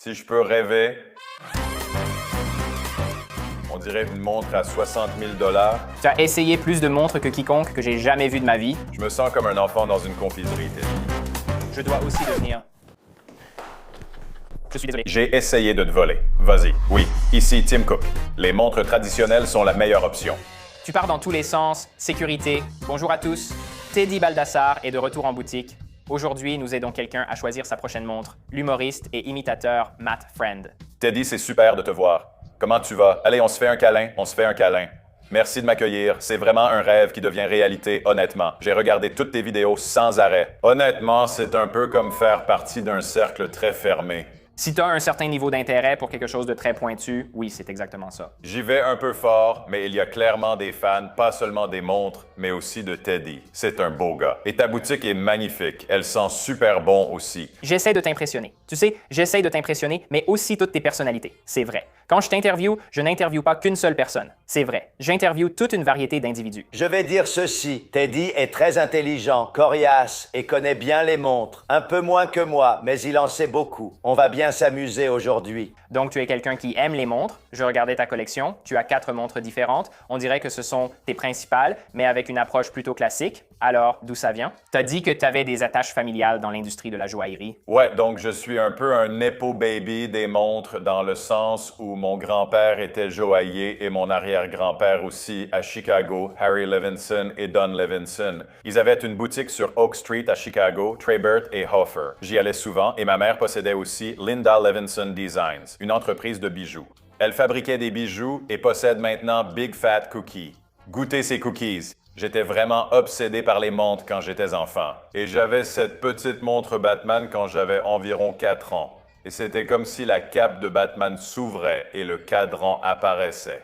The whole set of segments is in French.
Si je peux rêver, on dirait une montre à 60 000 $. Tu as essayé plus de montres que quiconque que j'ai jamais vu de ma vie. Je me sens comme un enfant dans une confiserie, Teddy. Je dois aussi devenir... Je suis désolé. J'ai essayé de te voler. Vas-y. Oui, ici Tim Cook. Les montres traditionnelles sont la meilleure option. Tu pars dans tous les sens. Sécurité. Bonjour à tous. Teddy Baldassar est de retour en boutique. Aujourd'hui, nous aidons quelqu'un à choisir sa prochaine montre. L'humoriste et imitateur Matt Friend. Teddy, c'est super de te voir. Comment tu vas? Allez, on se fait un câlin. On se fait un câlin. Merci de m'accueillir. C'est vraiment un rêve qui devient réalité, honnêtement. J'ai regardé toutes tes vidéos sans arrêt. Honnêtement, c'est un peu comme faire partie d'un cercle très fermé. Si tu as un certain niveau d'intérêt pour quelque chose de très pointu, oui, c'est exactement ça. J'y vais un peu fort, mais il y a clairement des fans, pas seulement des montres, mais aussi de Teddy. C'est un beau gars. Et ta boutique est magnifique. Elle sent super bon aussi. J'essaie de t'impressionner. Tu sais, j'essaie de t'impressionner, mais aussi toutes tes personnalités. C'est vrai. Quand je t'interviewe, je n'interviewe pas qu'une seule personne. C'est vrai. J'interviewe toute une variété d'individus. Je vais dire ceci, Teddy est très intelligent, coriace et connaît bien les montres. Un peu moins que moi, mais il en sait beaucoup. On va bien s'amuser aujourd'hui. Donc, tu es quelqu'un qui aime les montres. Je regardais ta collection. Tu as 4 montres différentes. On dirait que ce sont tes principales, mais avec une approche plutôt classique. Alors, d'où ça vient? Tu as dit que tu avais des attaches familiales dans l'industrie de la joaillerie. Ouais, donc je suis un peu un nepo baby des montres dans le sens où mon grand-père était joaillier et mon arrière-grand-père aussi à Chicago, Harry Levinson et Don Levinson. Ils avaient une boutique sur Oak Street à Chicago, Traybert et Hofer. J'y allais souvent et ma mère possédait aussi Linda Levinson Designs, une entreprise de bijoux. Elle fabriquait des bijoux et possède maintenant Big Fat Cookie. Goûtez ces cookies. J'étais vraiment obsédé par les montres quand j'étais enfant. Et j'avais cette petite montre Batman quand j'avais environ 4 ans. Et c'était comme si la cape de Batman s'ouvrait et le cadran apparaissait.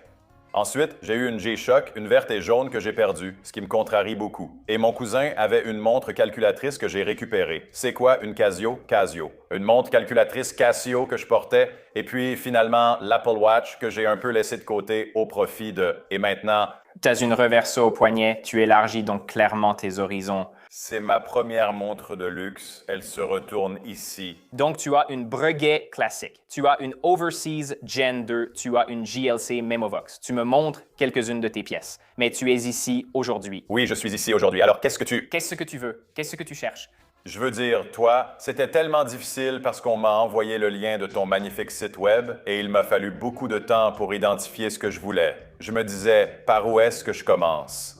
Ensuite, j'ai eu une G-Shock, une verte et jaune que j'ai perdue, ce qui me contrarie beaucoup. Et mon cousin avait une montre calculatrice que j'ai récupérée. C'est quoi une Casio? Casio. Une montre calculatrice Casio que je portais, et puis finalement l'Apple Watch que j'ai un peu laissé de côté au profit de... Et maintenant... Tu as une reverso au poignet. Tu élargis donc clairement tes horizons. C'est ma première montre de luxe. Elle se retourne ici. Donc, tu as une Breguet classique. Tu as une Overseas Gen 2. Tu as une JLC Memovox. Tu me montres quelques-unes de tes pièces. Mais tu es ici aujourd'hui. Oui, je suis ici aujourd'hui. Alors, qu'est-ce que tu... Qu'est-ce que tu veux? Qu'est-ce que tu cherches? Je veux dire, toi, c'était tellement difficile parce qu'on m'a envoyé le lien de ton magnifique site web et il m'a fallu beaucoup de temps pour identifier ce que je voulais. Je me disais, par où est-ce que je commence?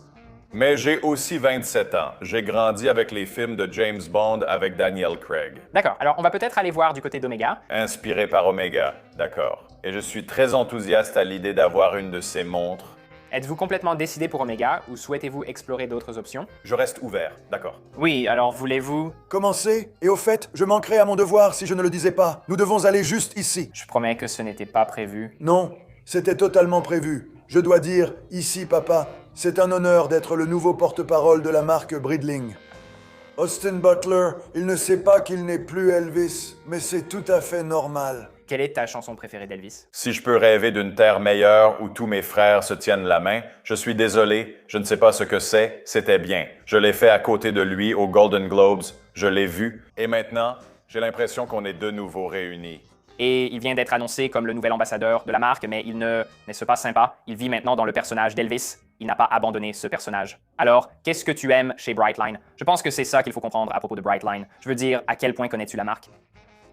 Mais j'ai aussi 27 ans. J'ai grandi avec les films de James Bond avec Daniel Craig. D'accord. Alors, on va peut-être aller voir du côté d'Omega. Inspiré par Omega, d'accord. Et je suis très enthousiaste à l'idée d'avoir une de ces montres. Êtes-vous complètement décidé pour Omega ou souhaitez-vous explorer d'autres options? Je reste ouvert, d'accord. Oui, alors voulez-vous... Commencez. Et au fait, je manquerais à mon devoir si je ne le disais pas. Nous devons aller juste ici. Je promets que ce n'était pas prévu. Non, c'était totalement prévu. Je dois dire, ici, papa, c'est un honneur d'être le nouveau porte-parole de la marque Breitling. Austin Butler, il ne sait pas qu'il n'est plus Elvis, mais c'est tout à fait normal. Quelle est ta chanson préférée d'Elvis? Si je peux rêver d'une terre meilleure où tous mes frères se tiennent la main, je suis désolé, je ne sais pas ce que c'est, c'était bien. Je l'ai fait à côté de lui aux Golden Globes, je l'ai vu, et maintenant, j'ai l'impression qu'on est de nouveau réunis. Et il vient d'être annoncé comme le nouvel ambassadeur de la marque, mais il n'est-ce pas sympa? Il vit maintenant dans le personnage d'Elvis. Il n'a pas abandonné ce personnage. Alors, qu'est-ce que tu aimes chez Brightline? Je pense que c'est ça qu'il faut comprendre à propos de Brightline. Je veux dire, à quel point connais-tu la marque?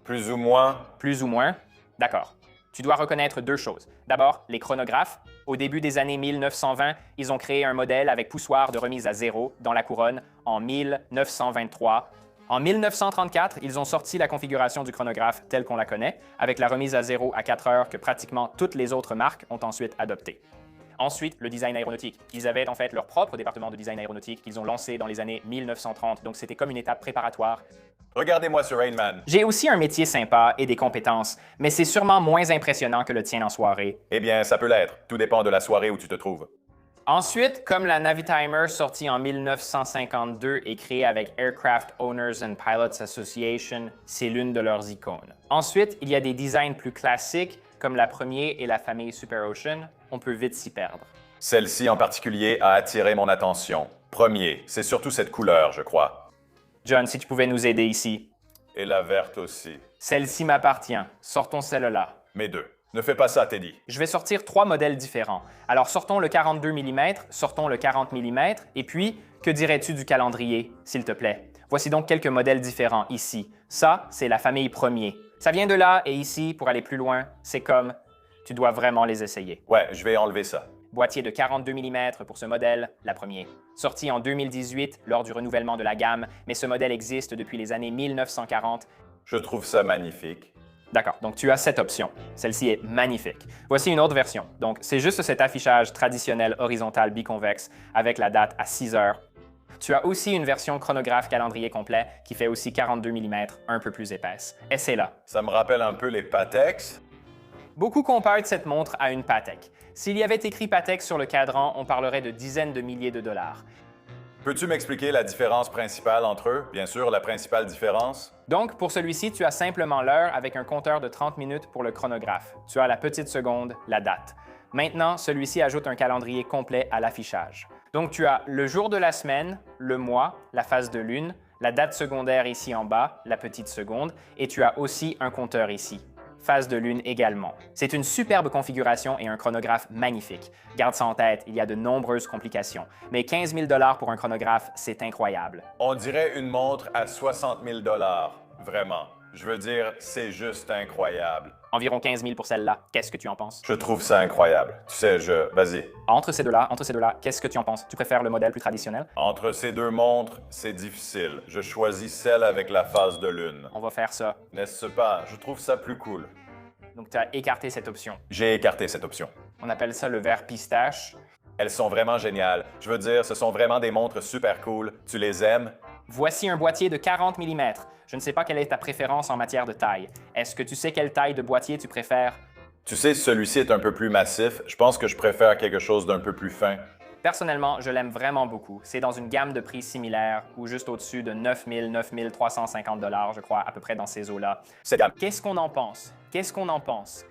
Plus ou moins, Plus ou moins? D'accord. Tu dois reconnaître 2 choses. D'abord, les chronographes. Au début des années 1920, ils ont créé un modèle avec poussoir de remise à 0 dans la couronne en 1923. En 1934, ils ont sorti la configuration du chronographe telle qu'on la connaît, avec la remise à 0 à 4 heures que pratiquement toutes les autres marques ont ensuite adoptée. Ensuite, le design aéronautique. Ils avaient en fait leur propre département de design aéronautique qu'ils ont lancé dans les années 1930, donc c'était comme une étape préparatoire. regardez-moi sur Rain Man. J'ai aussi un métier sympa et des compétences, mais c'est sûrement moins impressionnant que le tien en soirée. Eh bien, ça peut l'être. Tout dépend de la soirée où tu te trouves. Ensuite, comme la Navitimer sortie en 1952 et créée avec Aircraft Owners and Pilots Association, c'est l'une de leurs icônes. Ensuite, il y a des designs plus classiques comme la première et la famille Super Ocean. On peut vite s'y perdre. Celle-ci en particulier a attiré mon attention. Premier, c'est surtout cette couleur, je crois. John, si tu pouvais nous aider ici. Et la verte aussi. Celle-ci m'appartient. Sortons celle-là. Mes deux. Ne fais pas ça, Teddy. Je vais sortir 3 modèles différents. Alors sortons le 42 mm, sortons le 40 mm, et puis, que dirais-tu du calendrier, s'il te plaît? Voici donc quelques modèles différents ici. Ça, c'est la famille premier. Ça vient de là, et ici, pour aller plus loin, c'est comme... Tu dois vraiment les essayer. Ouais, je vais enlever ça. Boîtier de 42 mm pour ce modèle, la première. Sorti en 2018 lors du renouvellement de la gamme, mais ce modèle existe depuis les années 1940. Je trouve ça magnifique. D'accord, donc tu as cette option. Celle-ci est magnifique. Voici une autre version. Donc, c'est juste cet affichage traditionnel horizontal biconvexe avec la date à 6 heures. Tu as aussi une version chronographe calendrier complet qui fait aussi 42 mm, un peu plus épaisse. Essaie-la. Ça me rappelle un peu les Patex. Beaucoup comparent cette montre à une Patek. S'il y avait écrit Patek sur le cadran, on parlerait de dizaines de milliers de dollars. Peux-tu m'expliquer la différence principale entre eux? Bien sûr, la principale différence. Donc, pour celui-ci, tu as simplement l'heure avec un compteur de 30 minutes pour le chronographe. Tu as la petite seconde, la date. Maintenant, celui-ci ajoute un calendrier complet à l'affichage. Donc, tu as le jour de la semaine, le mois, la phase de lune, la date secondaire ici en bas, la petite seconde, et tu as aussi un compteur ici. Phase de lune également. C'est une superbe configuration et un chronographe magnifique. Garde ça en tête, il y a de nombreuses complications. Mais 15 000 $ pour un chronographe, c'est incroyable. On dirait une montre à 60 000 $. Vraiment. Je veux dire, c'est juste incroyable. Environ 15 000 pour celle-là. Qu'est-ce que tu en penses? Je trouve ça incroyable. Tu sais, Vas-y. Entre ces deux-là, qu'est-ce que tu en penses? Tu préfères le modèle plus traditionnel? Entre ces deux montres, c'est difficile. Je choisis celle avec la phase de lune. On va faire ça. N'est-ce pas? Je trouve ça plus cool. Donc, tu as écarté cette option. J'ai écarté cette option. On appelle ça le vert pistache. Elles sont vraiment géniales. Je veux dire, ce sont vraiment des montres super cool. Tu les aimes? Voici un boîtier de 40 mm. Je ne sais pas quelle est ta préférence en matière de taille. Est-ce que tu sais quelle taille de boîtier tu préfères? Tu sais, celui-ci est un peu plus massif. Je pense que je préfère quelque chose d'un peu plus fin. Personnellement, je l'aime vraiment beaucoup. C'est dans une gamme de prix similaire ou juste au-dessus de 9 000, 9 350 $, je crois, à peu près dans ces eaux-là. Cette gamme. Qu'est-ce qu'on en pense? Qu'est-ce qu'on en pense?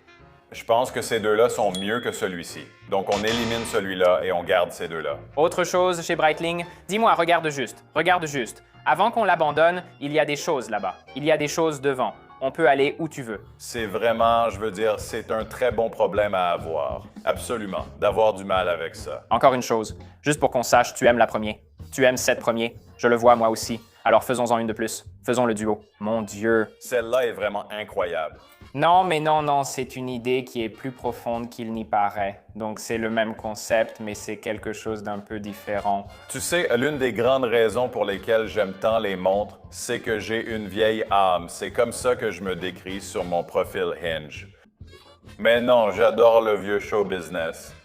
Je pense que ces deux-là sont mieux que celui-ci. Donc, on élimine celui-là et on garde ces deux-là. Autre chose chez Breitling? Dis-moi, regarde juste, regarde juste. Avant qu'on l'abandonne, il y a des choses là-bas. Il y a des choses devant. On peut aller où tu veux. C'est vraiment, je veux dire, c'est un très bon problème à avoir. Absolument. D'avoir du mal avec ça. Encore une chose, juste pour qu'on sache, tu aimes la première. Tu aimes cette première. Je le vois moi aussi. Alors faisons-en une de plus. Faisons le duo. Mon Dieu. Celle-là est vraiment incroyable. Non, mais non, c'est une idée qui est plus profonde qu'il n'y paraît. Donc c'est le même concept, mais c'est quelque chose d'un peu différent. Tu sais, l'une des grandes raisons pour lesquelles j'aime tant les montres, c'est que j'ai une vieille âme. C'est comme ça que je me décris sur mon profil Hinge. Mais non, j'adore le vieux show business.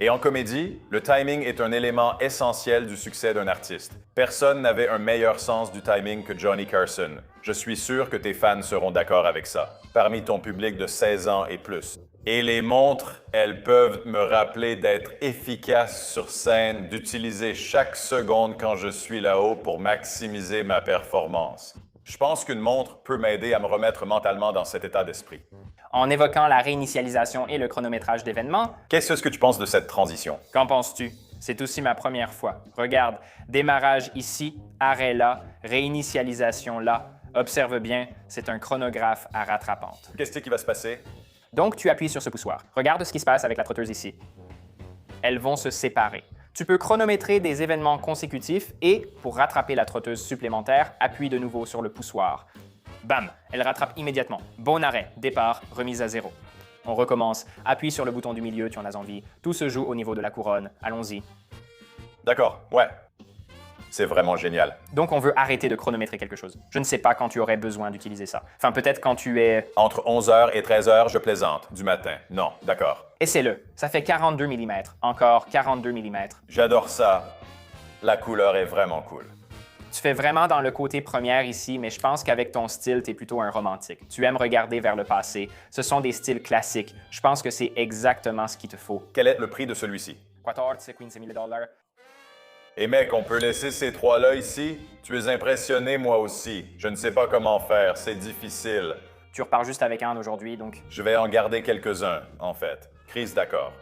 Et en comédie, le timing est un élément essentiel du succès d'un artiste. Personne n'avait un meilleur sens du timing que Johnny Carson. Je suis sûr que tes fans seront d'accord avec ça, parmi ton public de 16 ans et plus. Et les montres, elles peuvent me rappeler d'être efficace sur scène, d'utiliser chaque seconde quand je suis là-haut pour maximiser ma performance. Je pense qu'une montre peut m'aider à me remettre mentalement dans cet état d'esprit. En évoquant la réinitialisation et le chronométrage d'événements, Qu'est-ce que tu penses de cette transition? qu'en penses-tu? C'est aussi ma première fois. Regarde, démarrage ici, arrêt là, réinitialisation là. Observe bien, c'est un chronographe à rattrapante. Qu'est-ce qui va se passer? Donc, tu appuies sur ce poussoir. Regarde ce qui se passe avec la trotteuse ici. Elles vont se séparer. Tu peux chronométrer des événements consécutifs et, pour rattraper la trotteuse supplémentaire, appuie de nouveau sur le poussoir. Bam! Elle rattrape immédiatement. Bon arrêt, départ, remise à zéro. On recommence. Appuie sur le bouton du milieu, tu en as envie. Tout se joue au niveau de la couronne. Allons-y. D'accord, ouais. C'est vraiment génial. Donc, on veut arrêter de chronométrer quelque chose. Je ne sais pas quand tu aurais besoin d'utiliser ça. Enfin, peut-être quand tu es... Entre 11h et 13h, je plaisante. Du matin. Non, d'accord. Essaie-le. Ça fait 42 mm. Encore 42 mm. J'adore ça. La couleur est vraiment cool. Tu fais vraiment dans le côté première ici, mais je pense qu'avec ton style, tu es plutôt un romantique. Tu aimes regarder vers le passé. Ce sont des styles classiques. Je pense que c'est exactement ce qu'il te faut. Quel est le prix de celui-ci? 14, 15 000 $. Et mec, on peut laisser ces trois-là ici? Tu es impressionné, moi aussi. Je ne sais pas comment faire, c'est difficile. Tu repars juste avec un aujourd'hui, donc... Je vais en garder quelques-uns, en fait. Chris, d'accord.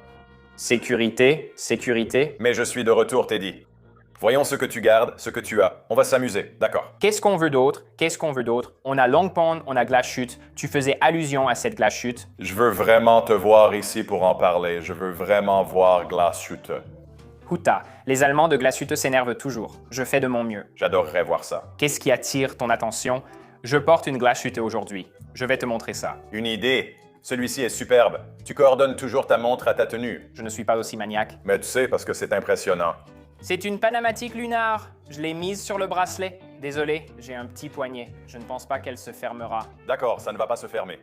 Sécurité, sécurité. Mais je suis de retour, Teddy. Voyons ce que tu gardes, ce que tu as. On va s'amuser, d'accord. Qu'est-ce qu'on veut d'autre? Qu'est-ce qu'on veut d'autre? On a Long Pond, on a Glace Chute. Tu faisais allusion à cette Glace Chute. Je veux vraiment te voir ici pour en parler. Je veux vraiment voir Glace Chute. Huta. Les Allemands de Glace Chute s'énervent toujours. Je fais de mon mieux. J'adorerais voir ça. Qu'est-ce qui attire ton attention? Je porte une Glace Chute aujourd'hui. Je vais te montrer ça. Une idée. Celui-ci est superbe. Tu coordonnes toujours ta montre à ta tenue. Je ne suis pas aussi maniaque. Mais tu sais, parce que c'est impressionnant. C'est une Panamatique lunar. Je l'ai mise sur le bracelet. Désolé, j'ai un petit poignet. Je ne pense pas qu'elle se fermera. D'accord, ça ne va pas se fermer.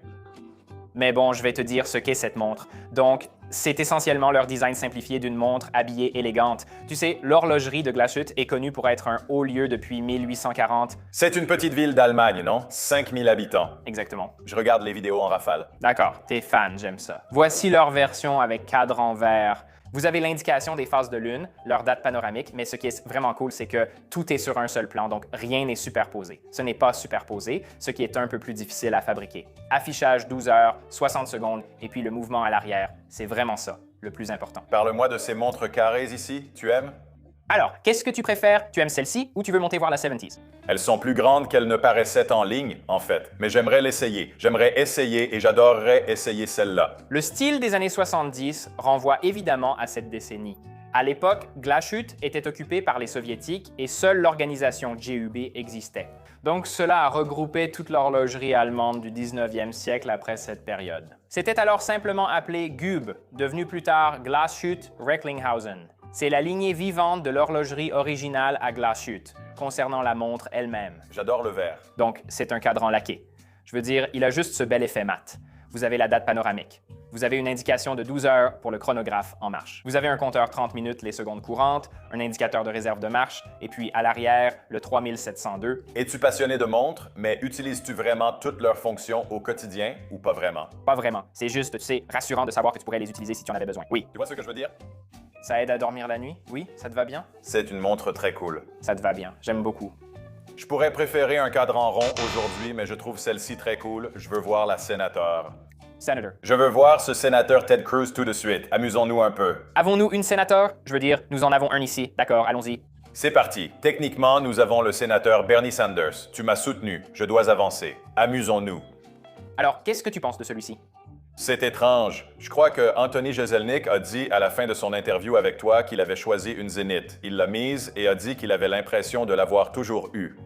Mais bon, je vais te dire ce qu'est cette montre. Donc, c'est essentiellement leur design simplifié d'une montre habillée élégante. Tu sais, l'horlogerie de Glace Chute est connue pour être un haut lieu depuis 1840. C'est une petite ville d'Allemagne, non? 5000 habitants. Exactement. Je regarde les vidéos en rafale. D'accord, t'es fan, j'aime ça. Voici leur version avec cadran vert. Vous avez l'indication des phases de lune, leur date panoramique, mais ce qui est vraiment cool, c'est que tout est sur un seul plan, donc rien n'est superposé. Ce n'est pas superposé, ce qui est un peu plus difficile à fabriquer. Affichage 12 heures, 60 secondes, et puis le mouvement à l'arrière, c'est vraiment ça, le plus important. Parle-moi de ces montres carrées ici. Tu aimes? Alors, qu'est-ce que tu préfères? Tu aimes celle-ci ou tu veux monter voir la 70s? Elles sont plus grandes qu'elles ne paraissaient en ligne, en fait. Mais j'aimerais l'essayer. J'aimerais essayer et j'adorerais essayer celle-là. Le style des années 70 renvoie évidemment à cette décennie. À l'époque, Glace Chute était occupée par les Soviétiques et seule l'organisation GUB existait. Donc cela a regroupé toute l'horlogerie allemande du 19e siècle après cette période. C'était alors simplement appelé GUB, devenu plus tard Glace Chute Recklinghausen. C'est la lignée vivante de l'horlogerie originale à Glace Chute, concernant la montre elle-même. J'adore le vert. Donc, c'est un cadran laqué. Je veux dire, il a juste ce bel effet mat. Vous avez la date panoramique. Vous avez une indication de 12 heures pour le chronographe en marche. Vous avez un compteur 30 minutes les secondes courantes, un indicateur de réserve de marche, et puis à l'arrière, le 3702. Es-tu passionné de montres, mais utilises-tu vraiment toutes leurs fonctions au quotidien ou pas vraiment? Pas vraiment. C'est juste, tu sais, rassurant de savoir que tu pourrais les utiliser si tu en avais besoin. Oui. Tu vois ce que je veux dire? Ça aide à dormir la nuit? Oui, ça te va bien? C'est une montre très cool. Ça te va bien. J'aime beaucoup. Je pourrais préférer un cadran rond aujourd'hui, mais je trouve celle-ci très cool. Je veux voir la sénateur. Senator. Je veux voir ce sénateur Ted Cruz tout de suite. Amusons-nous un peu. Avons-nous une sénateur? Je veux dire, nous en avons un ici. D'accord, allons-y. C'est parti. Techniquement, nous avons le sénateur Bernie Sanders. Tu m'as soutenu. Je dois avancer. Amusons-nous. Alors, qu'est-ce que tu penses de celui-ci? C'est étrange. Je crois que Anthony Jeselnik a dit à la fin de son interview avec toi qu'il avait choisi une Zénith. Il l'a mise et a dit qu'il avait l'impression de l'avoir toujours eue.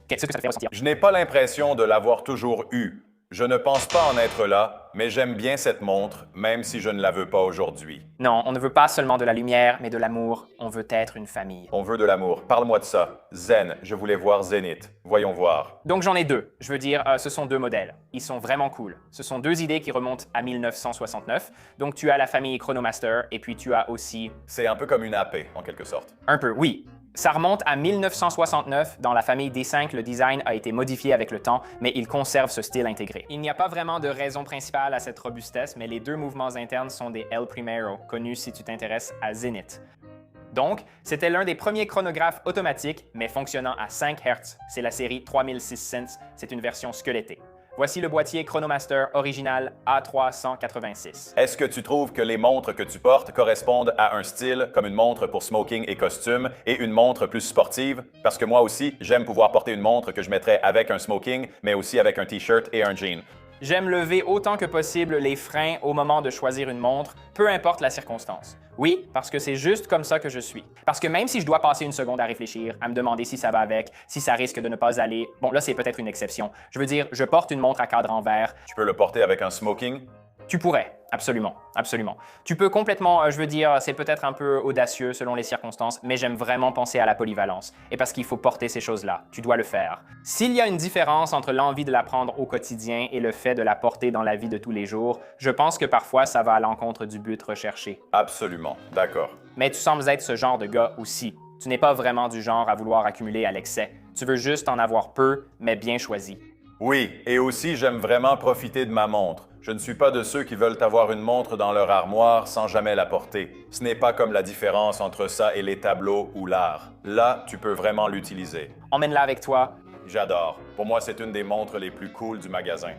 Qu'est-ce que ça te fait ressentir? Je n'ai pas l'impression de l'avoir toujours eue. Je ne pense pas en être là, mais j'aime bien cette montre, même si je ne la veux pas aujourd'hui. Non, on ne veut pas seulement de la lumière, mais de l'amour. On veut être une famille. On veut de l'amour. Parle-moi de ça. Zen, je voulais voir Zénith. Voyons voir. Donc j'en ai deux. Je veux dire, ce sont deux modèles. Ils sont vraiment cool. Ce sont deux idées qui remontent à 1969. Donc tu as la famille Chronomaster et puis tu as aussi... C'est un peu comme une AP, en quelque sorte. Un peu, oui. Ça remonte à 1969. Dans la famille D5, le design a été modifié avec le temps, mais il conserve ce style intégré. Il n'y a pas vraiment de raison principale à cette robustesse, mais les deux mouvements internes sont des El Primero, connus si tu t'intéresses à Zenith. Donc, c'était l'un des premiers chronographes automatiques, mais fonctionnant à 5 Hz. C'est la série 3006 Cents. C'est une version squelettée. Voici le boîtier Chronomaster original A386. Est-ce que tu trouves que les montres que tu portes correspondent à un style, comme une montre pour smoking et costume, et une montre plus sportive? Parce que moi aussi, j'aime pouvoir porter une montre que je mettrais avec un smoking, mais aussi avec un t-shirt et un jean. J'aime lever autant que possible les freins au moment de choisir une montre, peu importe la circonstance. Oui, parce que c'est juste comme ça que je suis. Parce que même si je dois passer une seconde à réfléchir, à me demander si ça va avec, si ça risque de ne pas aller, bon là c'est peut-être une exception. Je veux dire, je porte une montre à cadran vert. Tu peux le porter avec un smoking? Tu pourrais, absolument, absolument. Tu peux complètement, je veux dire, c'est peut-être un peu audacieux selon les circonstances, mais j'aime vraiment penser à la polyvalence. Et parce qu'il faut porter ces choses-là, tu dois le faire. S'il y a une différence entre l'envie de la prendre au quotidien et le fait de la porter dans la vie de tous les jours, je pense que parfois ça va à l'encontre du but recherché. Absolument, d'accord. Mais tu sembles être ce genre de gars aussi. Tu n'es pas vraiment du genre à vouloir accumuler à l'excès. Tu veux juste en avoir peu, mais bien choisi. Oui, et aussi j'aime vraiment profiter de ma montre. Je ne suis pas de ceux qui veulent avoir une montre dans leur armoire sans jamais la porter. Ce n'est pas comme la différence entre ça et les tableaux ou l'art. Là, tu peux vraiment l'utiliser. Emmène-la avec toi. J'adore. Pour moi, c'est une des montres les plus cool du magasin.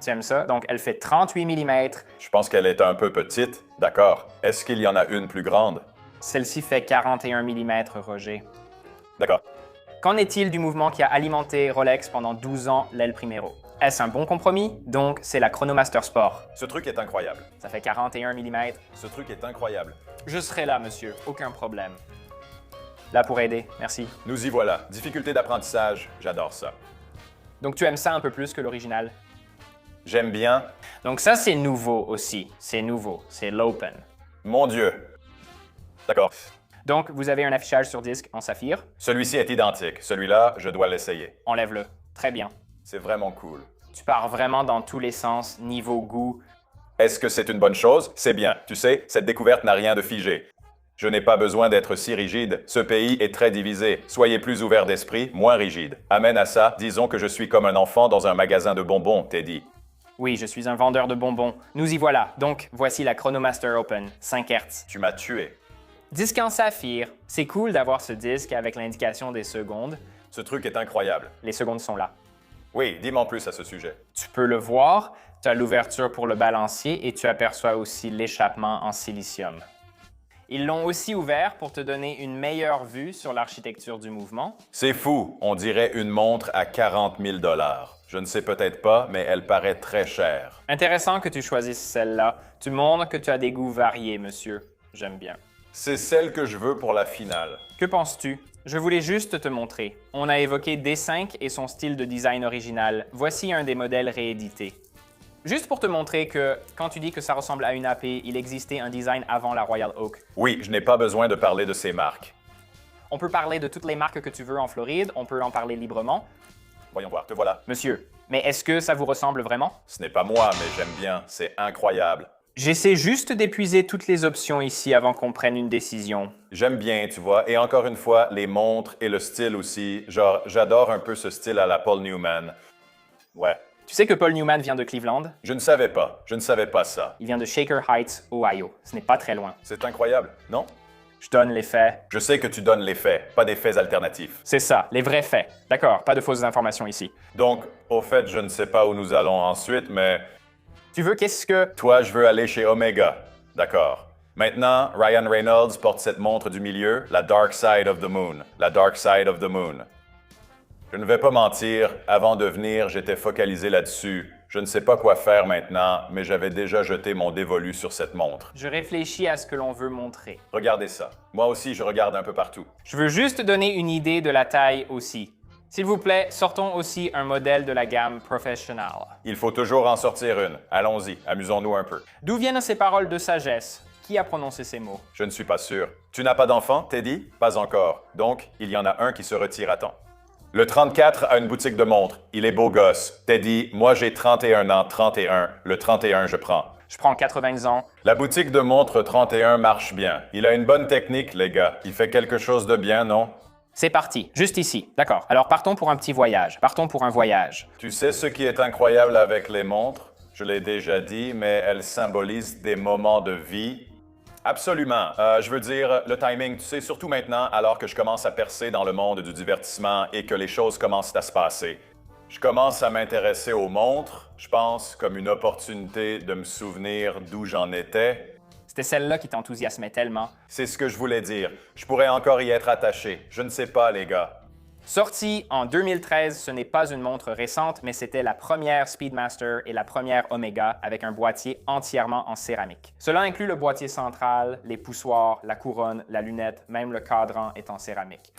Tu aimes ça? Donc, elle fait 38 mm. Je pense qu'elle est un peu petite. D'accord. Est-ce qu'il y en a une plus grande? Celle-ci fait 41 mm, Roger. D'accord. Qu'en est-il du mouvement qui a alimenté Rolex pendant 12 ans l'aile Primero? Est-ce un bon compromis? Donc, c'est la Chronomaster Sport. Ce truc est incroyable. Ça fait 41 mm. Ce truc est incroyable. Je serai là, monsieur. Aucun problème. Là pour aider, merci. Nous y voilà. Difficulté d'apprentissage, j'adore ça. Donc, tu aimes ça un peu plus que l'original? J'aime bien. Donc ça, c'est nouveau aussi. C'est nouveau. C'est l'open. Mon Dieu. D'accord. Donc, vous avez un affichage sur disque en saphir. Celui-ci est identique. Celui-là, je dois l'essayer. Enlève-le. Très bien. C'est vraiment cool. Tu pars vraiment dans tous les sens, niveau goût. Est-ce que c'est une bonne chose? C'est bien. Tu sais, cette découverte n'a rien de figé. Je n'ai pas besoin d'être si rigide. Ce pays est très divisé. Soyez plus ouvert d'esprit, moins rigide. Amène à ça, disons que je suis comme un enfant dans un magasin de bonbons, Teddy. Oui, je suis un vendeur de bonbons. Nous y voilà. Donc, voici la Chronomaster Open, 5 Hz. Tu m'as tué. Disque en saphir. C'est cool d'avoir ce disque avec l'indication des secondes. Ce truc est incroyable. Les secondes sont là. Oui, dis-moi en plus à ce sujet. Tu peux le voir, tu as l'ouverture pour le balancier et tu aperçois aussi l'échappement en silicium. Ils l'ont aussi ouvert pour te donner une meilleure vue sur l'architecture du mouvement. C'est fou. On dirait une montre à 40 000 $. Je ne sais peut-être pas, mais elle paraît très chère. Intéressant que tu choisisses celle-là. Tu montres que tu as des goûts variés, monsieur. J'aime bien. C'est celle que je veux pour la finale. Que penses-tu? Je voulais juste te montrer. On a évoqué D5 et son style de design original. Voici un des modèles réédités. Juste pour te montrer que, quand tu dis que ça ressemble à une AP, il existait un design avant la Royal Oak. Oui, je n'ai pas besoin de parler de ces marques. On peut parler de toutes les marques que tu veux en Floride, on peut en parler librement. Voyons voir, te voilà. Monsieur, mais est-ce que ça vous ressemble vraiment? Ce n'est pas moi, mais j'aime bien. C'est incroyable. J'essaie juste d'épuiser toutes les options ici avant qu'on prenne une décision. J'aime bien, tu vois. Et encore une fois, les montres et le style aussi. Genre, j'adore un peu ce style à la Paul Newman. Ouais. Tu sais que Paul Newman vient de Cleveland? Je ne savais pas. Je ne savais pas ça. Il vient de Shaker Heights, Ohio. Ce n'est pas très loin. C'est incroyable, non? Je donne les faits. Je sais que tu donnes les faits, pas des faits alternatifs. C'est ça, les vrais faits. D'accord, pas de fausses informations ici. Donc, au fait, je ne sais pas où nous allons ensuite, mais Tu veux qu'est-ce que... toi, je veux aller chez Omega. D'accord. Maintenant, Ryan Reynolds porte cette montre du milieu, la Dark Side of the Moon. La Dark Side of the Moon. Je ne vais pas mentir, avant de venir, j'étais focalisé là-dessus. Je ne sais pas quoi faire maintenant, mais j'avais déjà jeté mon dévolu sur cette montre. Je réfléchis à ce que l'on veut montrer. Regardez ça. Moi aussi, je regarde un peu partout. Je veux juste donner une idée de la taille aussi. S'il vous plaît, sortons aussi un modèle de la gamme Professional. Il faut toujours en sortir une. Allons-y, amusons-nous un peu. D'où viennent ces paroles de sagesse? Qui a prononcé ces mots? Je ne suis pas sûr. Tu n'as pas d'enfant, Teddy? Pas encore. Donc, il y en a un qui se retire à temps. Le 34 a une boutique de montres. Il est beau gosse. Teddy, moi j'ai 31 ans, 31. Le 31, je prends. Je prends 80 ans. La boutique de montres 31 marche bien. Il a une bonne technique, les gars. Il fait quelque chose de bien, non? C'est parti, juste ici. D'accord, alors partons pour un petit voyage. Partons pour un voyage. Tu sais ce qui est incroyable avec les montres? Je l'ai déjà dit, mais elles symbolisent des moments de vie. Absolument. Je veux dire, le timing, tu sais, surtout maintenant, alors que je commence à percer dans le monde du divertissement et que les choses commencent à se passer. Je commence à m'intéresser aux montres, je pense, comme une opportunité de me souvenir d'où j'en étais. C'était celle-là qui t'enthousiasmait tellement. C'est ce que je voulais dire. Je pourrais encore y être attaché. Je ne sais pas, les gars. Sortie en 2013, ce n'est pas une montre récente, mais c'était la première Speedmaster et la première Omega avec un boîtier entièrement en céramique. Cela inclut le boîtier central, les poussoirs, la couronne, la lunette, même le cadran est en céramique.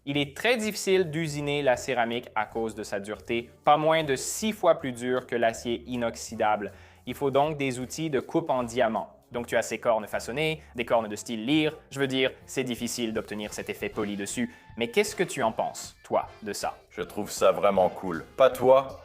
Il est très difficile d'usiner la céramique à cause de sa dureté, pas moins de 6 fois plus dur que l'acier inoxydable. Il faut donc des outils de coupe en diamant. Donc tu as ces cornes façonnées, des cornes de style lyre. Je veux dire, c'est difficile d'obtenir cet effet poli dessus. Mais qu'est-ce que tu en penses, toi, de ça? Je trouve ça vraiment cool. Pas toi?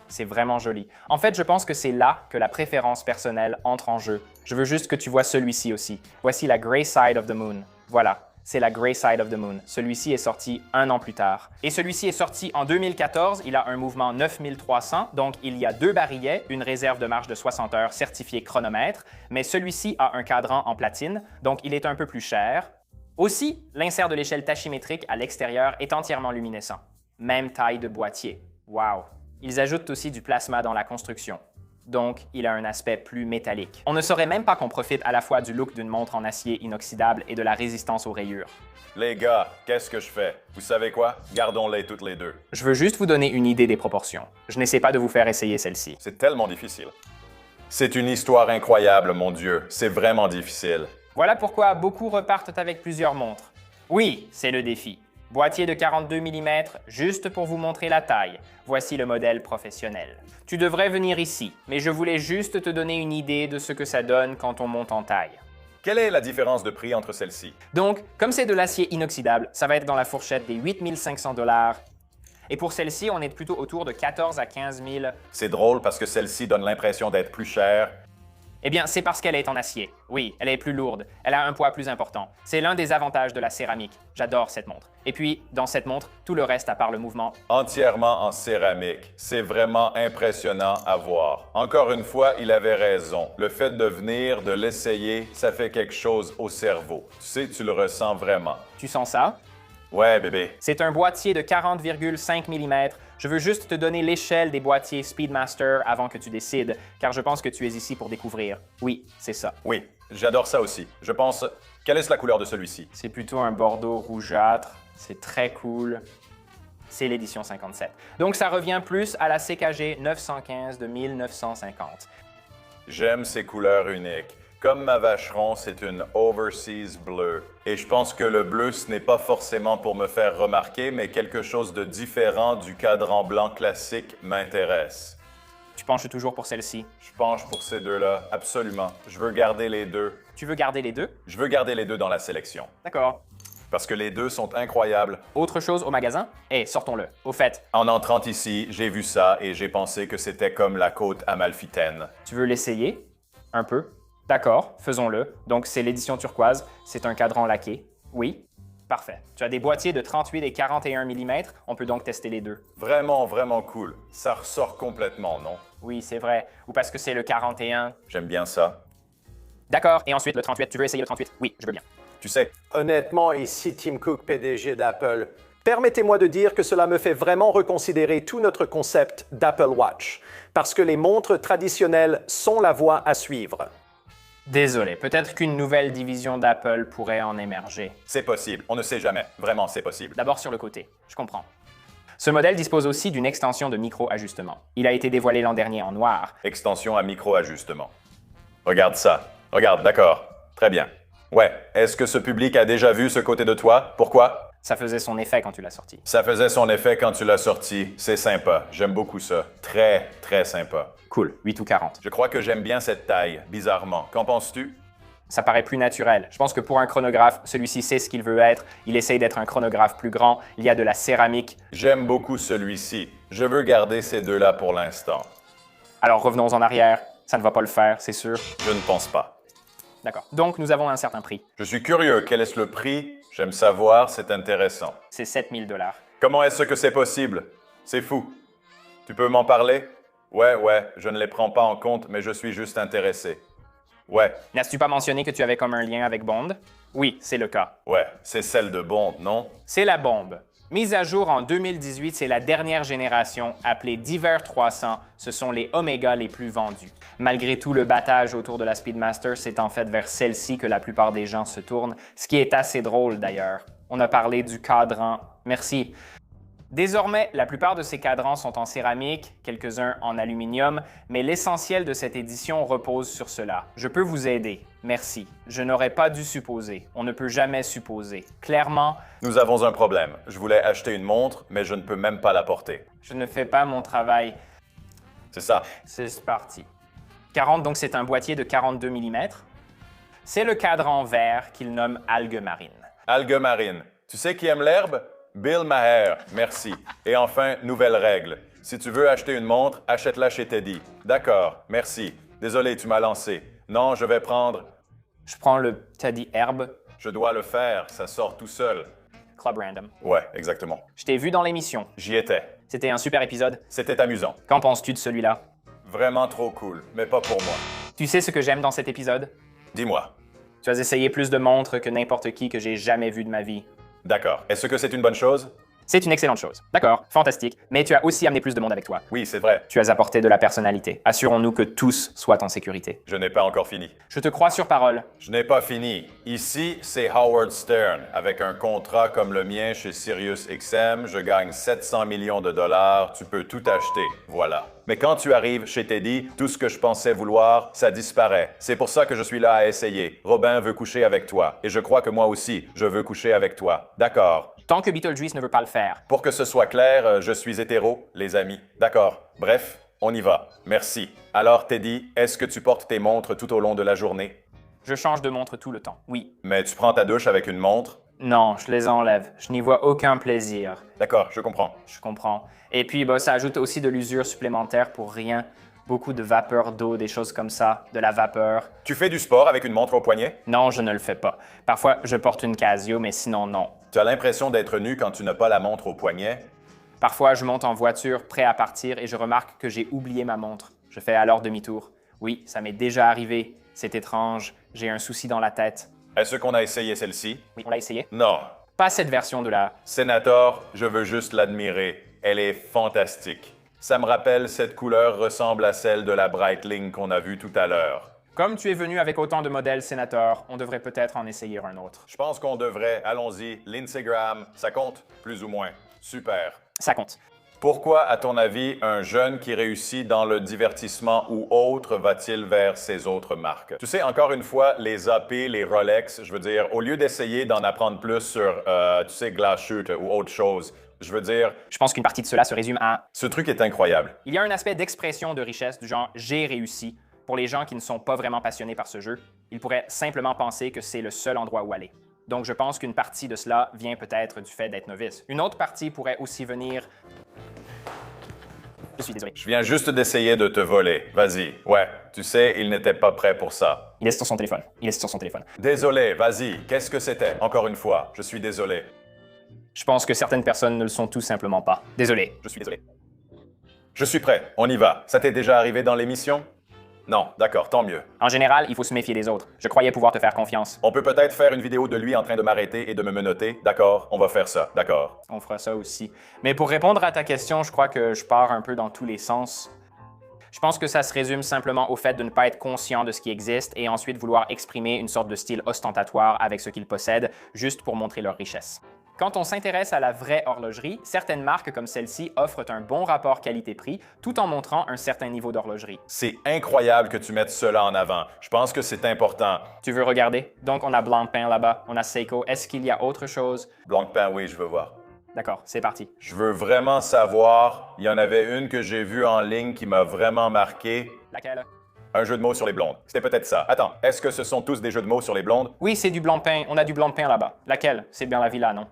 C'est vraiment joli. En fait, je pense que c'est là que la préférence personnelle entre en jeu. Je veux juste que tu vois celui-ci aussi. Voici la Grey Side of the Moon. Voilà. C'est la Grey Side of the Moon. Celui-ci est sorti 1 an plus tard. Et celui-ci est sorti en 2014. Il a un mouvement 9300, donc il y a 2 barillets, une réserve de marche de 60 heures certifiée chronomètre, mais celui-ci a un cadran en platine, donc il est un peu plus cher. Aussi, l'insert de l'échelle tachymétrique à l'extérieur est entièrement luminescent. Même taille de boîtier. Wow! Ils ajoutent aussi du plasma dans la construction. donc il a un aspect plus métallique. On ne saurait même pas qu'on profite à la fois du look d'une montre en acier inoxydable et de la résistance aux rayures. Les gars, qu'est-ce que je fais? Vous savez quoi? Gardons-les toutes les deux. Je veux juste vous donner une idée des proportions. Je n'essaie pas de vous faire essayer celle-ci. C'est tellement difficile. C'est une histoire incroyable, mon Dieu. C'est vraiment difficile. Voilà pourquoi beaucoup repartent avec plusieurs montres. Oui, c'est le défi. Boîtier de 42 mm, juste pour vous montrer la taille. Voici le modèle professionnel. Tu devrais venir ici, mais je voulais juste te donner une idée de ce que ça donne quand on monte en taille. Quelle est la différence de prix entre celles-ci? Donc, comme c'est de l'acier inoxydable, ça va être dans la fourchette des 8 500 $. Et pour celle-ci, on est plutôt autour de 14 à 15 000. C'est drôle parce que celle-ci donne l'impression d'être plus chère. Eh bien, c'est parce qu'elle est en acier. Oui, elle est plus lourde. Elle a un poids plus important. C'est l'un des avantages de la céramique. J'adore cette montre. Et puis, dans cette montre, tout le reste à part le mouvement. Entièrement en céramique. C'est vraiment impressionnant à voir. Encore une fois, il avait raison. Le fait de venir, de l'essayer, ça fait quelque chose au cerveau. Tu sais, tu le ressens vraiment. Tu sens ça? Ouais, bébé. C'est un boîtier de 40,5 mm. Je veux juste te donner l'échelle des boîtiers Speedmaster avant que tu décides, car je pense que tu es ici pour découvrir. Oui, c'est ça. Oui, j'adore ça aussi. Je pense... Quelle est la couleur de celui-ci? C'est plutôt un bordeaux rougeâtre. C'est très cool. C'est l'édition 57. Donc ça revient plus à la CKG 915 de 1950. J'aime ces couleurs uniques. Comme ma vacheron, c'est une Overseas bleue. Et je pense que le bleu, ce n'est pas forcément pour me faire remarquer, mais quelque chose de différent du cadran blanc classique m'intéresse. Tu penches toujours pour celle-ci. Je penche pour ces deux-là, absolument. Je veux garder les deux. Tu veux garder les deux? Je veux garder les deux dans la sélection. D'accord. Parce que les deux sont incroyables. Autre chose au magasin? Eh, sortons-le. Au fait, En entrant ici, j'ai vu ça et j'ai pensé que c'était comme la côte amalfitaine. tu veux l'essayer? Un peu? D'accord, faisons-le. Donc, c'est l'édition turquoise. C'est un cadran laqué. Oui? Parfait. Tu as des boîtiers de 38 et 41 mm. On peut donc tester les deux. Vraiment, vraiment cool. Ça ressort complètement, non? Oui, c'est vrai. Ou parce que c'est le 41. J'aime bien ça. D'accord. Et ensuite, le 38. Tu veux essayer le 38? Oui, je veux bien. Tu sais, Honnêtement, ici Tim Cook, PDG d'Apple. Permettez-moi de dire que cela me fait vraiment reconsidérer tout notre concept d'Apple Watch, parce que les montres traditionnelles sont la voie à suivre. Désolé. Peut-être qu'une nouvelle division d'Apple pourrait en émerger. c'est possible. On ne sait jamais. Vraiment, c'est possible. D'abord sur le côté. Je comprends. Ce modèle dispose aussi d'une extension de micro-ajustement. Il a été dévoilé l'an dernier en noir. Extension à micro-ajustement. Regarde ça. Regarde, d'accord. Très bien. Ouais. Est-ce que ce public a déjà vu ce côté de toi? Pourquoi? Ça faisait son effet quand tu l'as sorti. Ça faisait son effet quand tu l'as sorti. C'est sympa. J'aime beaucoup ça. Très, très sympa. Cool. 8 ou 40. Je crois que j'aime bien cette taille, bizarrement. Qu'en penses-tu? Ça paraît plus naturel. Je pense que pour un chronographe, celui-ci sait ce qu'il veut être. Il essaye d'être un chronographe plus grand. Il y a de la céramique. J'aime beaucoup celui-ci. Je veux garder ces deux-là pour l'instant. Alors revenons en arrière. Ça ne va pas le faire, c'est sûr. Je ne pense pas. D'accord. Donc nous avons un certain prix. Je suis curieux. Quel est le prix? J'aime savoir, c'est intéressant. C'est 7 000 $. Comment est-ce que c'est possible? C'est fou. Tu peux m'en parler? Ouais, je ne les prends pas en compte, mais je suis juste intéressé. Ouais, N'as-tu pas mentionné que tu avais comme un lien avec Bond? Oui, c'est le cas. c'est celle de Bond, non? C'est la bombe. Mise à jour en 2018, c'est la dernière génération, appelée Diver 300. Ce sont les Omega les plus vendus. Malgré tout le battage autour de la Speedmaster, c'est en fait vers celle-ci que la plupart des gens se tournent, ce qui est assez drôle d'ailleurs. On a parlé du cadran. Merci. Désormais, la plupart de ces cadrans sont en céramique, quelques-uns en aluminium, mais l'essentiel de cette édition repose sur cela. Je peux vous aider. Merci. Je n'aurais pas dû supposer. On ne peut jamais supposer. Clairement, Nous avons un problème. Je voulais acheter une montre, mais je ne peux même pas la porter. je ne fais pas mon travail. C'est ça. C'est parti. 40, donc c'est un boîtier de 42 mm. C'est le cadran vert qu'il nomme algue marine. Algue marine. Tu sais qui aime l'herbe? Bill Maher. Merci. Et enfin, nouvelle règle. Si tu veux acheter une montre, achète-la chez Teddy. D'accord. Merci. Désolé, tu m'as lancé. Non, je vais prendre... Je prends le Teddy Herbe, Je dois le faire. Ça sort tout seul. Club Random. Ouais, exactement. Je t'ai vu dans l'émission. J'y étais. C'était un super épisode. C'était amusant. Qu'en penses-tu de celui-là? Vraiment trop cool, mais pas pour moi. Tu sais ce que j'aime dans cet épisode? Dis-moi. Tu as essayé plus de montres que n'importe qui que j'ai jamais vu de ma vie. D'accord. Est-ce que c'est une bonne chose? C'est une excellente chose. D'accord, fantastique. Mais tu as aussi amené plus de monde avec toi. Oui, c'est vrai. Tu as apporté de la personnalité. Assurons-nous que tous soient en sécurité. Je n'ai pas encore fini. Je te crois sur parole. Je n'ai pas fini. Ici, c'est Howard Stern. Avec un contrat comme le mien chez SiriusXM, je gagne 700 millions de dollars. Tu peux tout acheter. Voilà. Mais quand tu arrives chez Teddy, tout ce que je pensais vouloir, ça disparaît. C'est pour ça que je suis là à essayer. Robin veut coucher avec toi. Et je crois que moi aussi, je veux coucher avec toi. D'accord. Tant que Beetlejuice ne veut pas le faire. Pour que ce soit clair, je suis hétéro, les amis. D'accord. Bref, on y va. Merci. Alors, Teddy, est-ce que tu portes tes montres tout au long de la journée? Je change de montre tout le temps. Oui. Mais tu prends ta douche avec une montre? Non, je les enlève. Je n'y vois aucun plaisir. D'accord, je comprends. Je comprends. Et puis, ça ajoute aussi de l'usure supplémentaire pour rien. Beaucoup de vapeur d'eau, des choses comme ça, de la vapeur. Tu fais du sport avec une montre au poignet? Non, je ne le fais pas. Parfois, je porte une Casio, mais sinon, non. Tu as l'impression d'être nu quand tu n'as pas la montre au poignet? Parfois, je monte en voiture, prêt à partir, et je remarque que j'ai oublié ma montre. Je fais alors demi-tour. Oui, ça m'est déjà arrivé. C'est étrange. J'ai un souci dans la tête. Est-ce qu'on a essayé celle-ci? Oui, on l'a essayé. Non. Pas cette version de la... Senator, je veux juste l'admirer. Elle est fantastique. Ça me rappelle, cette couleur ressemble à celle de la Breitling qu'on a vue tout à l'heure. Comme tu es venu avec autant de modèles, sénateur, on devrait peut-être en essayer un autre. Je pense qu'on devrait. Allons-y. L'Instagram, ça compte? Plus ou moins. Super. Ça compte. Pourquoi, à ton avis, un jeune qui réussit dans le divertissement ou autre va-t-il vers ces autres marques? Tu sais, encore une fois, les AP, les Rolex, je veux dire, au lieu d'essayer d'en apprendre plus sur, tu sais, Glass Shoot ou autre chose, je veux dire, Je pense qu'une partie de cela se résume à... ce truc est incroyable. Il y a un aspect d'expression de richesse du genre « j'ai réussi ». Pour les gens qui ne sont pas vraiment passionnés par ce jeu, ils pourraient simplement penser que c'est le seul endroit où aller. Donc je pense qu'une partie de cela vient peut-être du fait d'être novice. Une autre partie pourrait aussi venir... Je suis désolé. Je viens juste d'essayer de te voler. Vas-y. Ouais, tu sais, il n'était pas prêt pour ça. Il est sur son téléphone. Il est sur son téléphone. Désolé, vas-y. Qu'est-ce que c'était? Encore une fois, je suis désolé. Je pense que certaines personnes ne le sont tout simplement pas. Désolé. Je suis désolé. Je suis prêt. On y va. Ça t'est déjà arrivé dans l'émission? Non, d'accord, tant mieux. En général, il faut se méfier des autres. Je croyais pouvoir te faire confiance. On peut peut-être faire une vidéo de lui en train de m'arrêter et de me menotter. D'accord, on va faire ça. D'accord. On fera ça aussi. Mais pour répondre à ta question, je crois que je pars un peu dans tous les sens. Je pense que ça se résume simplement au fait de ne pas être conscient de ce qui existe et ensuite vouloir exprimer une sorte de style ostentatoire avec ce qu'ils possèdent, juste pour montrer leur richesse. Quand on s'intéresse à la vraie horlogerie, certaines marques comme celle-ci offrent un bon rapport qualité-prix tout en montrant un certain niveau d'horlogerie. C'est incroyable que tu mettes cela en avant. Je pense que c'est important. Tu veux regarder? Donc on a Blancpain là-bas, on a Seiko. Est-ce qu'il y a autre chose? Blancpain, oui, je veux voir. D'accord, c'est parti. Je veux vraiment savoir. Il y en avait une que j'ai vue en ligne qui m'a vraiment marqué. Laquelle? Un jeu de mots sur les blondes. C'était peut-être ça. Attends, est-ce que ce sont tous des jeux de mots sur les blondes? Oui, c'est du Blancpain. On a du Blancpain là-bas. Laquelle? C'est bien la villa, non?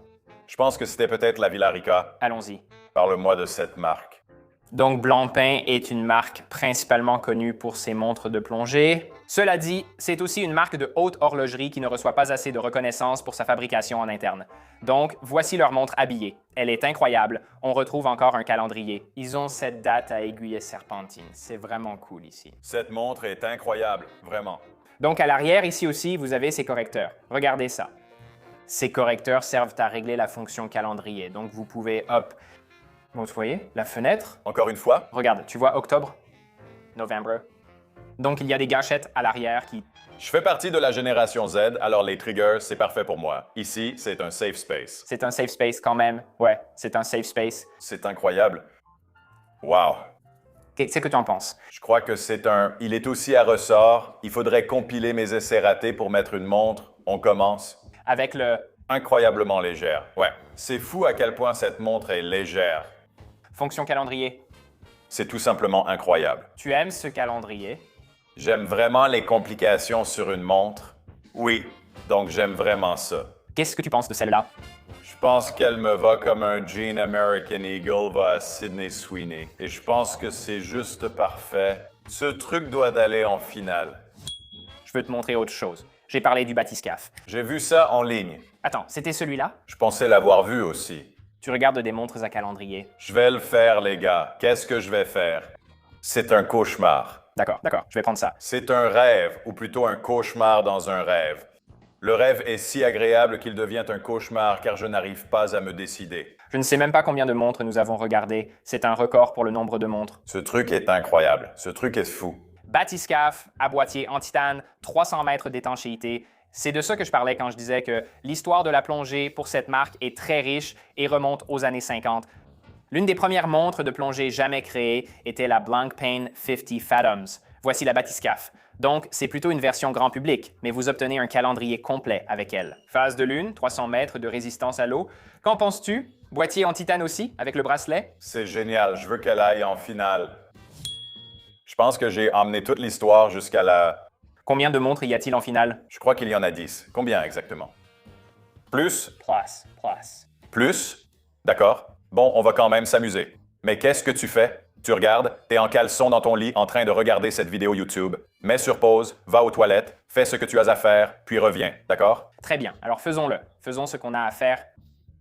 Je pense que c'était peut-être la Villa Rica. Allons-y. Parle-moi de cette marque. Donc, Blancpain est une marque principalement connue pour ses montres de plongée. Cela dit, c'est aussi une marque de haute horlogerie qui ne reçoit pas assez de reconnaissance pour sa fabrication en interne. Donc, voici leur montre habillée. Elle est incroyable. On retrouve encore un calendrier. Ils ont cette date à aiguille et serpentine. C'est vraiment cool ici. Cette montre est incroyable, vraiment. Donc, à l'arrière, ici aussi, vous avez ces correcteurs. Regardez ça. Ces correcteurs servent à régler la fonction calendrier. Donc, vous pouvez, hop, bon, vous voyez, la fenêtre. Encore une fois? Regarde, tu vois octobre, novembre. Donc, il y a des gâchettes à l'arrière qui... Je fais partie de la génération Z, alors les triggers, c'est parfait pour moi. Ici, c'est un safe space. C'est un safe space quand même. Ouais, c'est un safe space. C'est incroyable. Wow. Qu'est-ce que tu en penses? Je crois que c'est un... Il est aussi à ressort. Il faudrait compiler mes essais ratés pour mettre une montre. On commence. Avec le... Incroyablement légère. Ouais. C'est fou à quel point cette montre est légère. Fonction calendrier. C'est tout simplement incroyable. Tu aimes ce calendrier? J'aime vraiment les complications sur une montre. Oui, donc j'aime vraiment ça. Qu'est-ce que tu penses de celle-là? Je pense qu'elle me va comme un jean American Eagle va à Sydney Sweeney. Et je pense que c'est juste parfait. Ce truc doit aller en finale. Je veux te montrer autre chose. J'ai parlé du bathyscaphe. J'ai vu ça en ligne. Attends, c'était celui-là? Je pensais l'avoir vu aussi. Tu regardes des montres à calendrier. Je vais le faire, les gars. Qu'est-ce que je vais faire? C'est un cauchemar. D'accord, je vais prendre ça. C'est un rêve, ou plutôt un cauchemar dans un rêve. Le rêve est si agréable qu'il devient un cauchemar car je n'arrive pas à me décider. Je ne sais même pas combien de montres nous avons regardées. C'est un record pour le nombre de montres. Ce truc est incroyable. Ce truc est fou. Bathyscaphe à boîtier en titane, 300 mètres d'étanchéité. C'est de ça que je parlais quand je disais que l'histoire de la plongée pour cette marque est très riche et remonte aux années 50. L'une des premières montres de plongée jamais créées était la Blancpain 50 Fathoms. Voici la bathyscaphe. Donc, c'est plutôt une version grand public, mais vous obtenez un calendrier complet avec elle. Phase de lune, 300 mètres de résistance à l'eau. Qu'en penses-tu? Boîtier en titane aussi, avec le bracelet? C'est génial. Je veux qu'elle aille en finale. Je pense que j'ai emmené toute l'histoire jusqu'à la... Combien de montres y a-t-il en finale? Je crois qu'il y en a 10. Combien exactement? Plus? Plus? D'accord. Bon, on va quand même s'amuser. Mais qu'est-ce que tu fais? Tu regardes, t'es en caleçon dans ton lit en train de regarder cette vidéo YouTube. Mets sur pause, va aux toilettes, fais ce que tu as à faire, puis reviens. D'accord? Très bien, alors faisons-le. Faisons ce qu'on a à faire.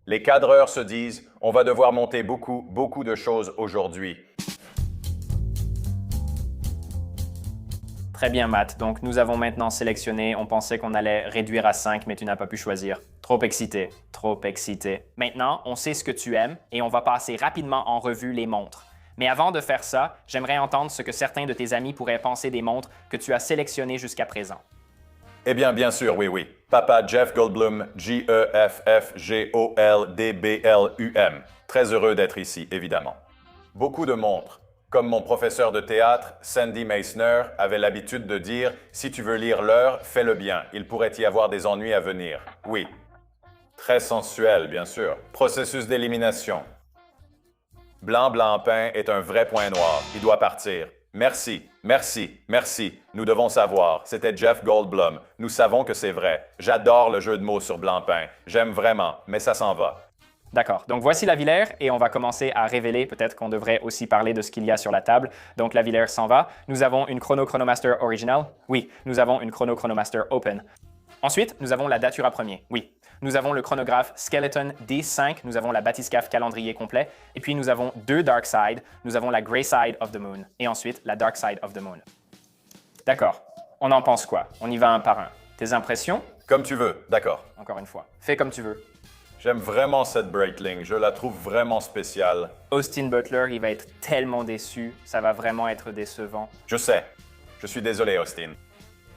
Les cadreurs se disent, on va devoir monter beaucoup de choses aujourd'hui. Très bien, Matt. Donc, nous avons maintenant sélectionné. On pensait qu'on allait réduire à 5, mais tu n'as pas pu choisir. Trop excité. Trop excité. Maintenant, on sait ce que tu aimes et on va passer rapidement en revue les montres. Mais avant de faire ça, j'aimerais entendre ce que certains de tes amis pourraient penser des montres que tu as sélectionnées jusqu'à présent. Eh bien sûr, oui. Papa Jeff Goldblum, Jeffgoldblum. Très heureux d'être ici, évidemment. Beaucoup de montres. Comme mon professeur de théâtre, Sandy Meissner, avait l'habitude de dire « Si tu veux lire l'heure, fais-le bien. Il pourrait y avoir des ennuis à venir. » Oui. Très sensuel, bien sûr. Processus d'élimination. Blancpain est un vrai point noir. Il doit partir. Merci. Nous devons savoir. C'était Jeff Goldblum. Nous savons que c'est vrai. J'adore le jeu de mots sur Blancpain. J'aime vraiment, mais ça s'en va. D'accord. Donc, voici la Villers et on va commencer à révéler. Peut-être qu'on devrait aussi parler de ce qu'il y a sur la table. Donc, la Villers s'en va. Nous avons une Chronomaster Original. Oui. Nous avons une Chronomaster Open. Ensuite, nous avons la Datura Premier. Oui. Nous avons le chronographe Skeleton D5. Nous avons la bathyscaphe calendrier complet. Et puis, nous avons deux Dark Side. Nous avons la Grey Side of the Moon. Et ensuite, la Dark Side of the Moon. D'accord. On en pense quoi? On y va un par un. Tes impressions? Comme tu veux, d'accord. Encore une fois. Fais comme tu veux. J'aime vraiment cette Breitling. Je la trouve vraiment spéciale. Austin Butler, il va être tellement déçu. Ça va vraiment être décevant. Je sais. Je suis désolé, Austin.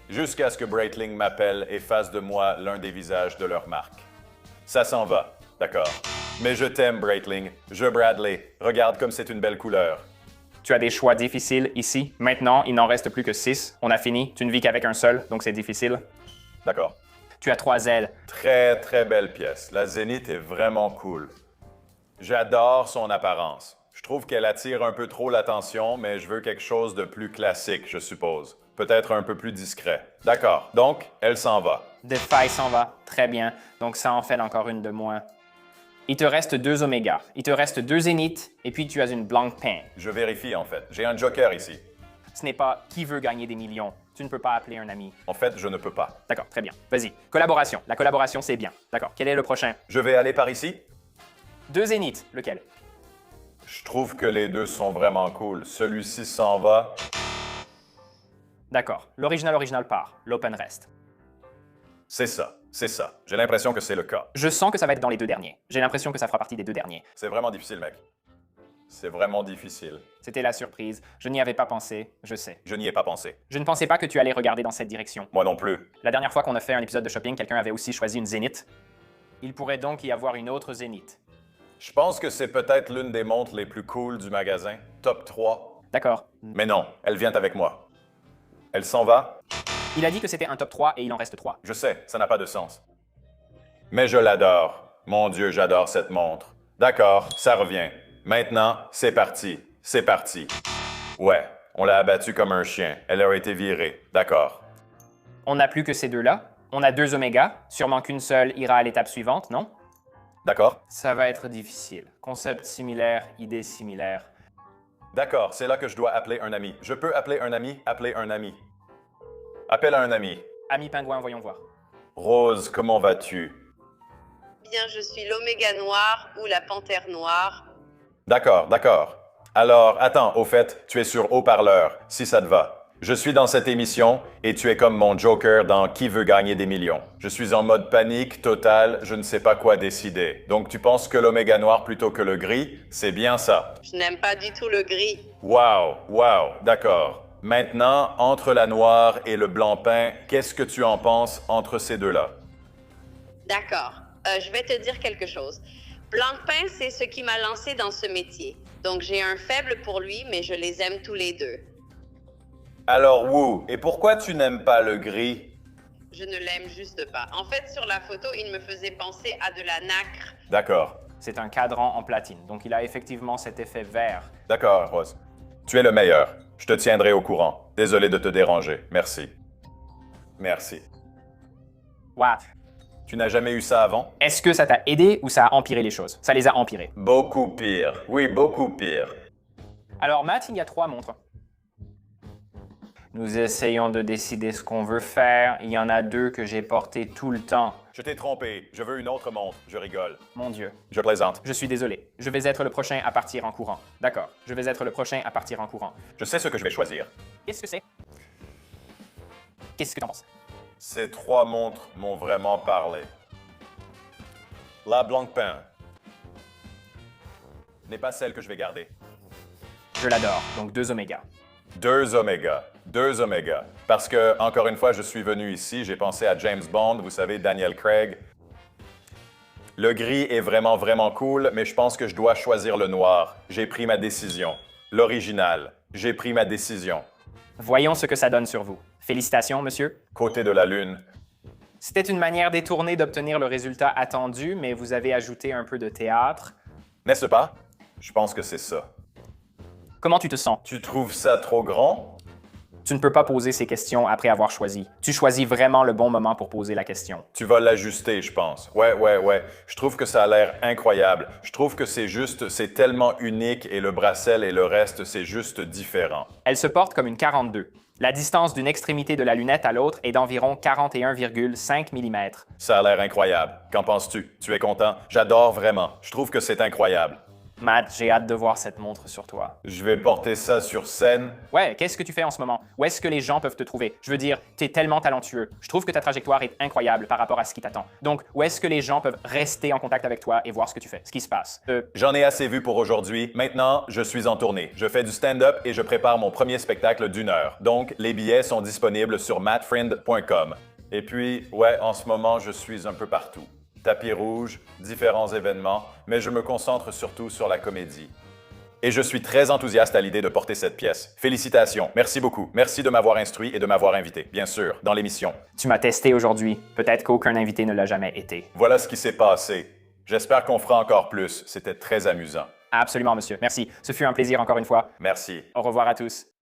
Jusqu'à ce que Breitling m'appelle et fasse de moi l'un des visages de leur marque. Ça s'en va, d'accord. Mais je t'aime, Breitling. Bradley. Regarde comme c'est une belle couleur. Tu as des choix difficiles ici. Maintenant, il n'en reste plus que 6. On a fini. Tu ne vis qu'avec un seul, donc c'est difficile. D'accord. Tu as 3 ailes. Très belle pièce. La Zénith est vraiment cool. J'adore son apparence. Je trouve qu'elle attire un peu trop l'attention, mais je veux quelque chose de plus classique, je suppose. Peut-être un peu plus discret. D'accord. Donc, elle s'en va. Defy s'en va. Très bien. Donc, ça en fait encore une de moins. Il te reste 2 Oméga. Il te reste 2 Zénith. Et puis, tu as une Blancpain. Je vérifie, en fait. J'ai un joker ici. Ce n'est pas qui veut gagner des millions. Tu ne peux pas appeler un ami. En fait, je ne peux pas. D'accord, très bien. Vas-y. Collaboration. La collaboration, c'est bien. D'accord. Quel est le prochain? Je vais aller par ici. 2 Zénith. Lequel? Je trouve que les deux sont vraiment cool. Celui-ci s'en va. D'accord. L'original part. L'open reste. C'est ça. J'ai l'impression que c'est le cas. Je sens que ça va être dans les 2 derniers. J'ai l'impression que ça fera partie des 2 derniers. C'est vraiment difficile, mec. C'est vraiment difficile. C'était la surprise. Je n'y avais pas pensé, je sais. Je n'y ai pas pensé. Je ne pensais pas que tu allais regarder dans cette direction. Moi non plus. La dernière fois qu'on a fait un épisode de shopping, quelqu'un avait aussi choisi une Zénith. Il pourrait donc y avoir une autre Zénith. Je pense que c'est peut-être l'une des montres les plus cool du magasin. Top 3. D'accord. Mais non, elle vient avec moi. Elle s'en va? Il a dit que c'était un top 3 et il en reste 3. Je sais, ça n'a pas de sens. Mais je l'adore. Mon Dieu, j'adore cette montre. D'accord, ça revient. Maintenant, c'est parti. Ouais, on l'a abattue comme un chien. Elle a été virée. D'accord. On n'a plus que ces 2-là. On a 2 Oméga. Sûrement qu'une seule ira à l'étape suivante, non? D'accord? Ça va être difficile. Concept similaire, idée similaire. D'accord, c'est là que je dois appeler un ami. Je peux appeler un ami? Appelle un ami. Ami pingouin, voyons voir. Rose, comment vas-tu? Bien, je suis l'Oméga noir ou la panthère noire. D'accord. Alors, attends, au fait, tu es sur haut-parleur, si ça te va. Je suis dans cette émission et tu es comme mon Joker dans Qui veut gagner des millions. Je suis en mode panique totale, je ne sais pas quoi décider. Donc tu penses que l'oméga noir plutôt que le gris, c'est bien ça. Je n'aime pas du tout le gris. Wow, d'accord. Maintenant, entre la noire et le blanc pain, qu'est-ce que tu en penses entre ces deux-là? D'accord. Je vais te dire quelque chose. Blancpain, c'est ce qui m'a lancé dans ce métier. Donc j'ai un faible pour lui, mais je les aime tous les deux. Alors, Wu, et pourquoi tu n'aimes pas le gris? Je ne l'aime juste pas. En fait, sur la photo, il me faisait penser à de la nacre. D'accord. C'est un cadran en platine, donc il a effectivement cet effet vert. D'accord, Rose. Tu es le meilleur. Je te tiendrai au courant. Désolé de te déranger. Merci. Merci. What? Tu n'as jamais eu ça avant? Est-ce que ça t'a aidé ou ça a empiré les choses? Ça les a empirées. Beaucoup pire. Oui, beaucoup pire. Alors, Matt, il y a 3 montres. Nous essayons de décider ce qu'on veut faire. Il y en a 2 que j'ai portées tout le temps. Je t'ai trompé. Je veux une autre montre. Je rigole. Mon Dieu. Je plaisante. Je suis désolé. Je vais être le prochain à partir en courant. D'accord. Je vais être le prochain à partir en courant. Je sais ce que je vais choisir. Qu'est-ce que c'est? Qu'est-ce que t'en penses? Ces 3 montres m'ont vraiment parlé. La Blancpain n'est pas celle que je vais garder. Je l'adore. Donc 2 oméga. 2 oméga. 2 oméga. Parce que, encore une fois, je suis venu ici, j'ai pensé à James Bond, vous savez, Daniel Craig. Le gris est vraiment cool, mais je pense que je dois choisir le noir. J'ai pris ma décision. L'original. J'ai pris ma décision. Voyons ce que ça donne sur vous. Félicitations, monsieur. Côté de la lune. C'était une manière détournée d'obtenir le résultat attendu, mais vous avez ajouté un peu de théâtre. N'est-ce pas? Je pense que c'est ça. Comment tu te sens? Tu trouves ça trop grand? Tu ne peux pas poser ces questions après avoir choisi. Tu choisis vraiment le bon moment pour poser la question. Tu vas l'ajuster, je pense. Ouais. Je trouve que ça a l'air incroyable. Je trouve que c'est tellement unique et le bracelet et le reste, c'est juste différent. Elle se porte comme une 42. La distance d'une extrémité de la lunette à l'autre est d'environ 41,5 mm. Ça a l'air incroyable. Qu'en penses-tu? Tu es content? J'adore vraiment. Je trouve que c'est incroyable. Matt, j'ai hâte de voir cette montre sur toi. Je vais porter ça sur scène. Ouais, qu'est-ce que tu fais en ce moment? Où est-ce que les gens peuvent te trouver? Je veux dire, t'es tellement talentueux. Je trouve que ta trajectoire est incroyable par rapport à ce qui t'attend. Donc, où est-ce que les gens peuvent rester en contact avec toi et voir ce que tu fais, ce qui se passe? J'en ai assez vu pour aujourd'hui. Maintenant, je suis en tournée. Je fais du stand-up et je prépare mon premier spectacle d'1 heure. Donc, les billets sont disponibles sur mattfriend.com. Et puis, ouais, en ce moment, je suis un peu partout. Tapis rouge, différents événements, mais je me concentre surtout sur la comédie. Et je suis très enthousiaste à l'idée de porter cette pièce. Félicitations, merci beaucoup. Merci de m'avoir instruit et de m'avoir invité, bien sûr, dans l'émission. Tu m'as testé aujourd'hui. Peut-être qu'aucun invité ne l'a jamais été. Voilà ce qui s'est passé. J'espère qu'on fera encore plus. C'était très amusant. Absolument, monsieur. Merci. Ce fut un plaisir encore une fois. Merci. Au revoir à tous.